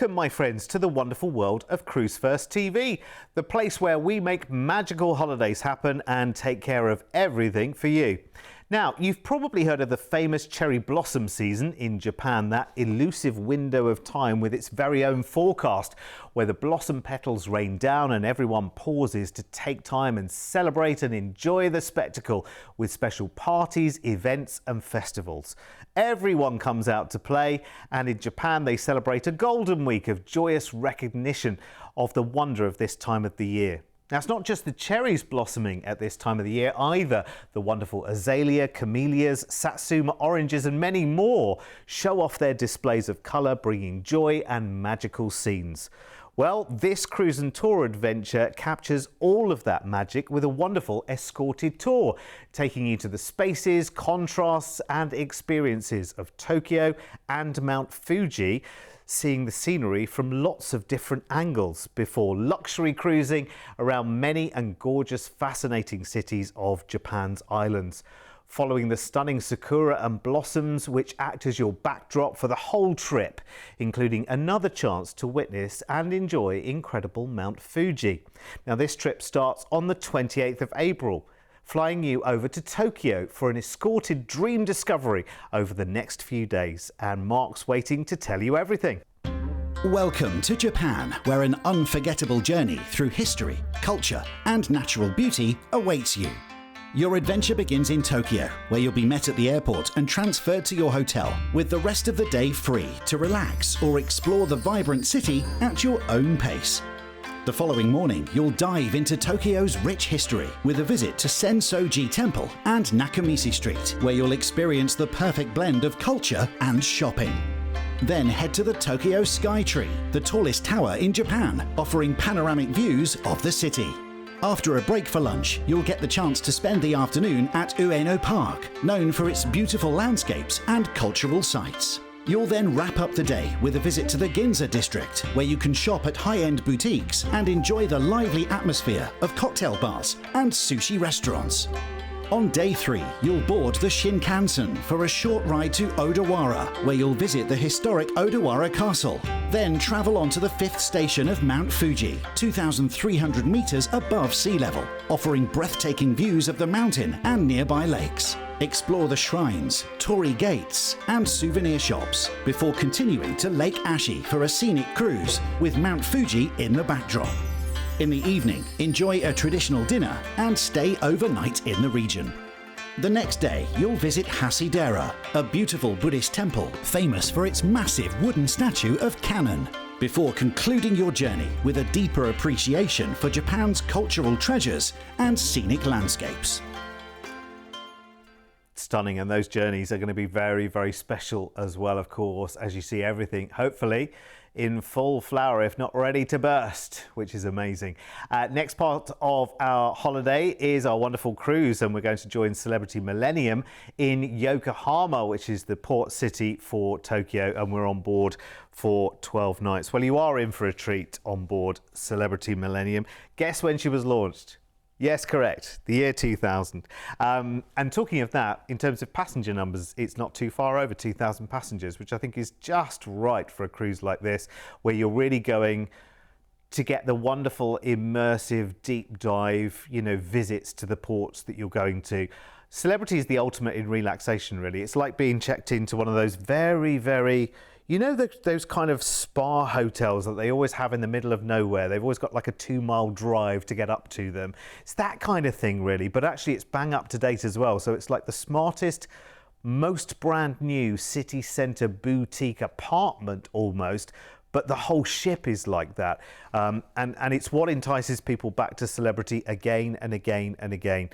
Welcome, my friends, to the wonderful world of Cruise1st TV, the place where we make magical holidays happen and take care of everything for you. Now, you've probably heard of the famous cherry blossom season in Japan, that elusive window of time with its very own forecast, where the blossom petals rain down and everyone pauses to take time and celebrate and enjoy the spectacle with special parties, events and festivals. Everyone comes out to play, and in Japan they celebrate a golden week of joyous recognition of the wonder of this time of the year. Now, it's not just the cherries blossoming at this time of the year either. The wonderful azalea, camellias, satsuma oranges and many more show off their displays of colour, bringing joy and magical scenes. Well, this cruise and tour adventure captures all of that magic with a wonderful escorted tour, taking you to the spaces, contrasts and experiences of Tokyo and Mount Fuji, seeing the scenery from lots of different angles before luxury cruising around many and gorgeous, fascinating cities of Japan's islands. Following the stunning sakura and blossoms which act as your backdrop for the whole trip, including another chance to witness and enjoy incredible Mount Fuji. Now, this trip starts on the 28th of April, flying you over to Tokyo for an escorted dream discovery over the next few days, and Mark's waiting to tell you everything. Welcome to Japan, where an unforgettable journey through history, culture and natural beauty awaits you. Your adventure begins in Tokyo, where you'll be met at the airport and transferred to your hotel, with the rest of the day free to relax or explore the vibrant city at your own pace. The following morning, you'll dive into Tokyo's rich history with a visit to Sensoji Temple and Nakamisi Street, where you'll experience the perfect blend of culture and shopping. Then head to the Tokyo Sky Tree, the tallest tower in Japan, offering panoramic views of the city. After a break for lunch, you'll get the chance to spend the afternoon at Ueno Park, known for its beautiful landscapes and cultural sites. You'll then wrap up the day with a visit to the Ginza district, where you can shop at high-end boutiques and enjoy the lively atmosphere of cocktail bars and sushi restaurants. On day 3, you'll board the Shinkansen for a short ride to Odawara, where you'll visit the historic Odawara Castle. Then travel on to the 5th station of Mount Fuji, 2,300 meters above sea level, offering breathtaking views of the mountain and nearby lakes. Explore the shrines, torii gates and souvenir shops before continuing to Lake Ashi for a scenic cruise with Mount Fuji in the backdrop. In the evening, enjoy a traditional dinner and stay overnight in the region. The next day, you'll visit Hasidera, a beautiful Buddhist temple famous for its massive wooden statue of Kannon, before concluding your journey with a deeper appreciation for Japan's cultural treasures and scenic landscapes. Stunning, and those journeys are going to be very, very special as well, of course, as you see everything, hopefully, in full flower, if not ready to burst, which is amazing. Next part of our holiday is our wonderful cruise, and we're going to join Celebrity Millennium in Yokohama, which is the port city for Tokyo, and we're on board for 12 nights. Well, you are in for a treat on board Celebrity Millennium. Guess when she was launched? Yes, correct. The year 2000. And talking of that, in terms of passenger numbers, it's not too far over 2,000 passengers, which I think is just right for a cruise like this, where you're really going to get the wonderful, immersive, deep dive, visits to the ports that you're going to. Celebrity is the ultimate in relaxation, really. It's like being checked into one of those very, very... those kind of spa hotels that they always have in the middle of nowhere. They've always got like a 2-mile drive to get up to them. It's that kind of thing, really, but actually it's bang up to date as well. So it's like the smartest, most brand new city centre boutique apartment almost, but the whole ship is like that. And it's what entices people back to Celebrity again and again and again,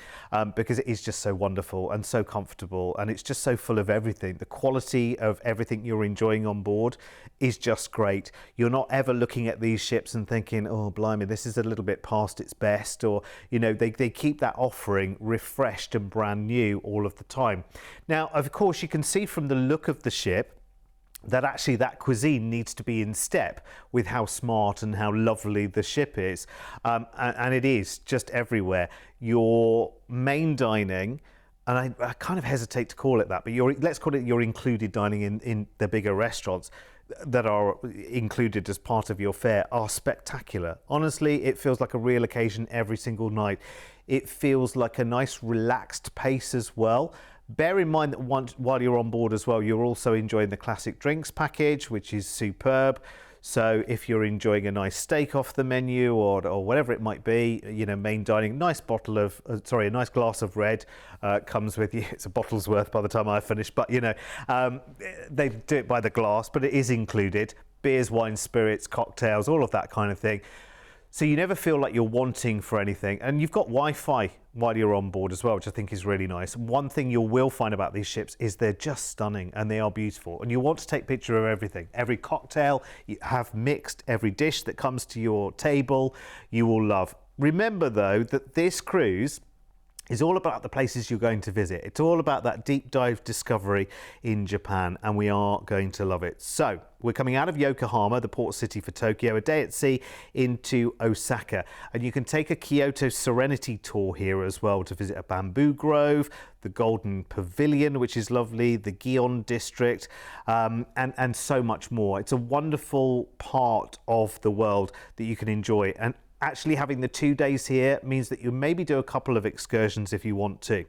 because it is just so wonderful and so comfortable, and it's just so full of everything. The quality of everything you're enjoying on board is just great. You're not ever looking at these ships and thinking, oh, blimey, this is a little bit past its best, or, they keep that offering refreshed and brand new all of the time. Now, of course, you can see from the look of the ship that actually that cuisine needs to be in step with how smart and how lovely the ship is. And it is just everywhere. Your main dining, and I kind of hesitate to call it that, but let's call it your included dining in the bigger restaurants, that are included as part of your fare are spectacular. Honestly, it feels like a real occasion every single night. It feels like a nice relaxed pace as well. Bear in mind that while you're on board as well, you're also enjoying the classic drinks package, which is superb. So if you're enjoying a nice steak off the menu or whatever it might be, you know, main dining, nice a nice glass of red comes with you. It's a bottle's worth by the time I finish, but you know, they do it by the glass, but it is included. Beers, wines, spirits, cocktails, all of that kind of thing. So you never feel like you're wanting for anything. And you've got Wi-Fi while you're on board as well, which I think is really nice. One thing you will find about these ships is they're just stunning and they are beautiful. And you want to take picture of everything. Every cocktail you have mixed, every dish that comes to your table, you will love. Remember though, that this cruise is all about the places you're going to visit. It's all about that deep dive discovery in Japan, and we are going to love it. So we're coming out of Yokohama, the port city for Tokyo, a day at sea into Osaka. And you can take a Kyoto Serenity tour here as well to visit a bamboo grove, the Golden Pavilion, which is lovely, the Gion district, and so much more. It's a wonderful part of the world that you can enjoy. And actually having the 2 days here means that you maybe do a couple of excursions if you want to.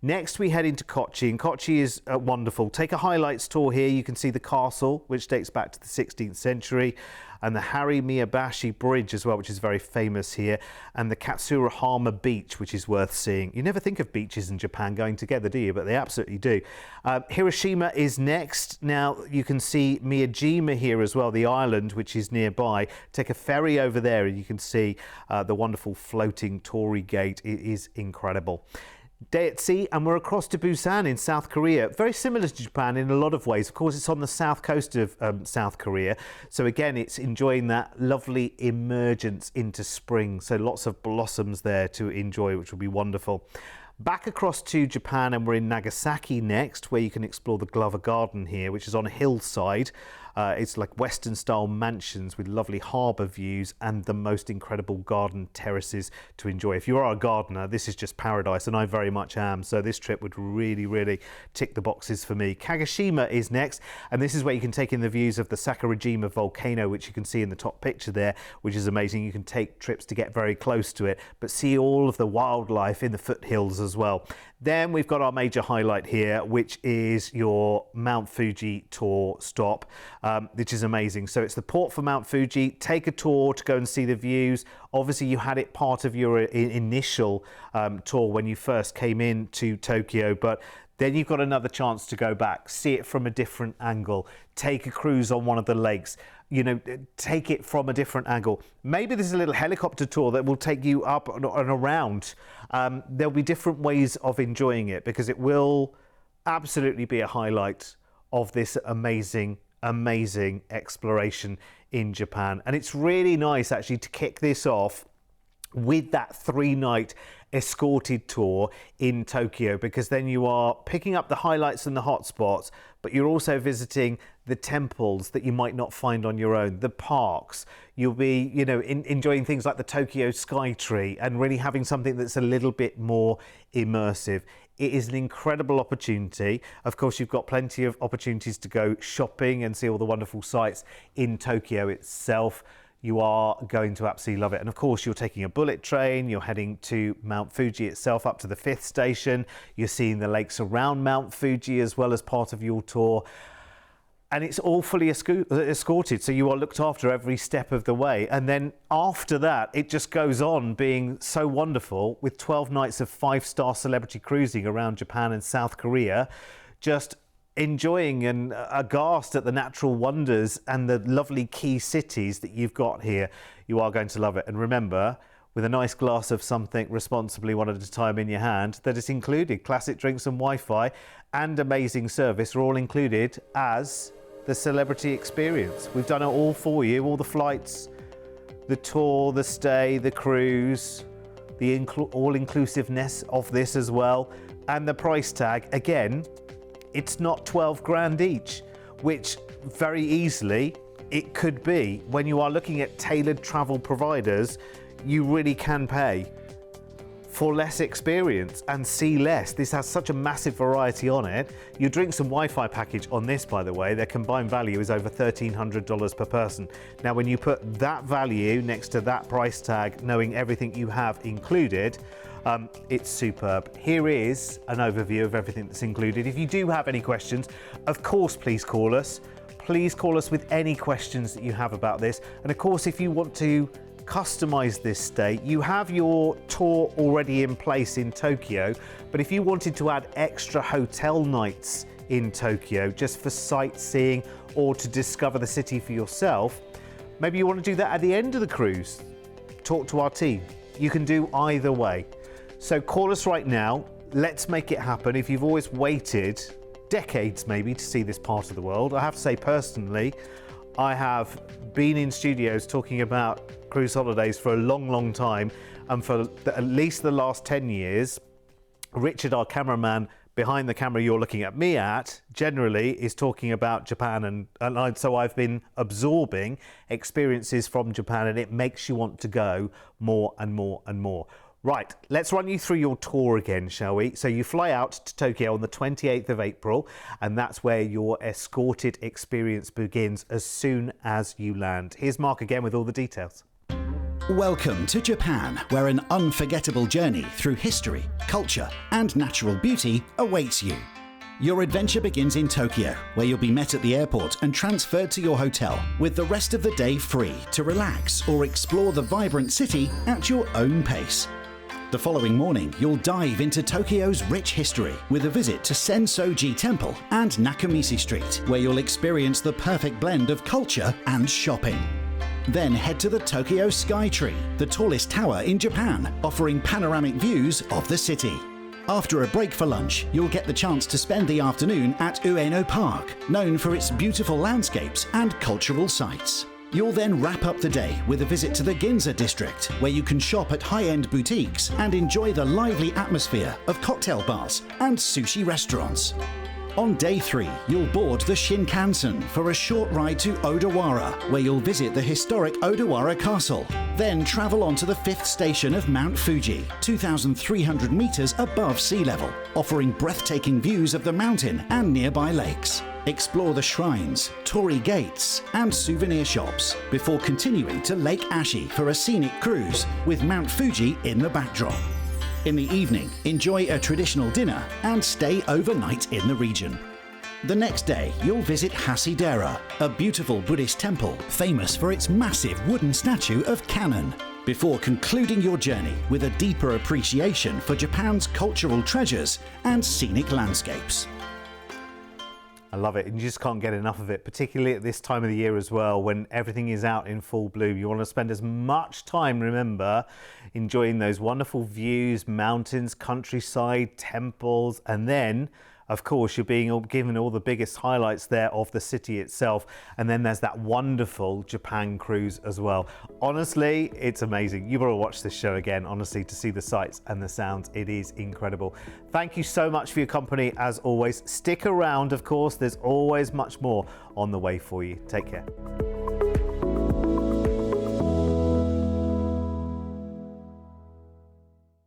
Next we head into Kochi, and Kochi is wonderful. Take a highlights tour here. You can see the castle, which dates back to the 16th century, and the Harry Miyabashi Bridge as well, which is very famous here, and the Katsurahama Beach, which is worth seeing. You never think of beaches in Japan going together, do you? But they absolutely do. Hiroshima is next. Now you can see Miyajima here as well, the island which is nearby. Take a ferry over there and you can see the wonderful floating torii gate. It is incredible. Day at sea, and we're across to Busan in South Korea. Very similar to Japan in a lot of ways. Of course, it's on the south coast of South Korea. So again, it's enjoying that lovely emergence into spring. So lots of blossoms there to enjoy, which will be wonderful. Back across to Japan, and we're in Nagasaki next, where you can explore the Glover Garden here, which is on a hillside. It's like Western style mansions with lovely harbour views and the most incredible garden terraces to enjoy. If you are a gardener, this is just paradise, and I very much am. So this trip would really, really tick the boxes for me. Kagoshima is next, and this is where you can take in the views of the Sakurajima volcano, which you can see in the top picture there, which is amazing. You can take trips to get very close to it, but see all of the wildlife in the foothills as well. Then we've got our major highlight here, which is your Mount Fuji tour stop, which is amazing. So it's the port for Mount Fuji. Take a tour to go and see the views. Obviously, you had it part of your initial tour when you first came into Tokyo, but then you've got another chance to go back, see it from a different angle, take a cruise on one of the lakes, you know, take it from a different angle. Maybe there's a little helicopter tour that will take you up and around. There'll be different ways of enjoying it, because it will absolutely be a highlight of this amazing exploration in Japan. And it's really nice actually to kick this off with that 3-night escorted tour in Tokyo, because then you are picking up the highlights and the hotspots, but you're also visiting the temples that you might not find on your own, the parks. You'll be, you know, enjoying things like the Tokyo Sky Tree and really having something that's a little bit more immersive. It is an incredible opportunity. Of course, you've got plenty of opportunities to go shopping and see all the wonderful sights in Tokyo itself. You are going to absolutely love it. And of course, you're taking a bullet train, you're heading to Mount Fuji itself, up to the 5th station. You're seeing the lakes around Mount Fuji as well as part of your tour. And it's all fully escorted, so you are looked after every step of the way. And then after that, it just goes on being so wonderful, with 12 nights of 5-star celebrity cruising around Japan and South Korea, just enjoying and aghast at the natural wonders and the lovely key cities that you've got here. You are going to love it. And remember, with a nice glass of something responsibly one at a time in your hand, that it's included. Classic drinks and Wi-Fi and amazing service are all included as the celebrity experience. We've done it all for you, all the flights, the tour, the stay, the cruise, the all-inclusiveness of this as well, and the price tag. Again, it's not 12 grand each, which very easily it could be. When you are looking at tailored travel providers, you really can pay for less experience and see less. This has such a massive variety on it. Your drinks and Wi-Fi package on this, by the way, their combined value is over $1,300 per person. Now, when you put that value next to that price tag, knowing everything you have included, it's superb. Here is an overview of everything that's included. If you do have any questions, of course, please call us. Please call us with any questions that you have about this. And of course, if you want to customize this stay, you have your tour already in place in Tokyo, but if you wanted to add extra hotel nights in Tokyo just for sightseeing or to discover the city for yourself, maybe you want to do that at the end of the cruise, talk to our team. You can do either way. So call us right now. Let's make it happen. If you've always waited decades maybe to see this part of the world, I have to say personally, I have been in studios talking about cruise holidays for a long time, and for at least the last 10 years, Richard, our cameraman behind the camera you're looking at me at, generally is talking about Japan, and so I've been absorbing experiences from Japan, and it makes you want to go more and more and more. Right, let's run you through your tour again, shall we? So you fly out to Tokyo on the 28th of April, and that's where your escorted experience begins as soon as you land. Here's Mark again with all the details. Welcome to Japan, where an unforgettable journey through history, culture, and natural beauty awaits you. Your adventure begins in Tokyo, where you'll be met at the airport and transferred to your hotel, with the rest of the day free to relax or explore the vibrant city at your own pace. The following morning, you'll dive into Tokyo's rich history with a visit to Sensoji Temple and Nakamichi Street, where you'll experience the perfect blend of culture and shopping. Then head to the Tokyo Skytree, the tallest tower in Japan, offering panoramic views of the city. After a break for lunch, you'll get the chance to spend the afternoon at Ueno Park, known for its beautiful landscapes and cultural sites. You'll then wrap up the day with a visit to the Ginza district, where you can shop at high-end boutiques and enjoy the lively atmosphere of cocktail bars and sushi restaurants. On day 3, you'll board the Shinkansen for a short ride to Odawara, where you'll visit the historic Odawara Castle. Then travel on to the 5th station of Mount Fuji, 2,300 meters above sea level, offering breathtaking views of the mountain and nearby lakes. Explore the shrines, torii gates, and souvenir shops before continuing to Lake Ashi for a scenic cruise with Mount Fuji in the backdrop. In the evening, enjoy a traditional dinner and stay overnight in the region. The next day, you'll visit Hasidera, a beautiful Buddhist temple famous for its massive wooden statue of Kannon, before concluding your journey with a deeper appreciation for Japan's cultural treasures and scenic landscapes. I love it, and you just can't get enough of it, particularly at this time of the year as well, when everything is out in full bloom. You want to spend as much time, remember, enjoying those wonderful views, mountains, countryside, temples, and then, of course, you're being given all the biggest highlights there of the city itself. And then there's that wonderful Japan cruise as well. Honestly, it's amazing. You've got to watch this show again, honestly, to see the sights and the sounds. It is incredible. Thank you so much for your company, as always. Stick around, of course. There's always much more on the way for you. Take care.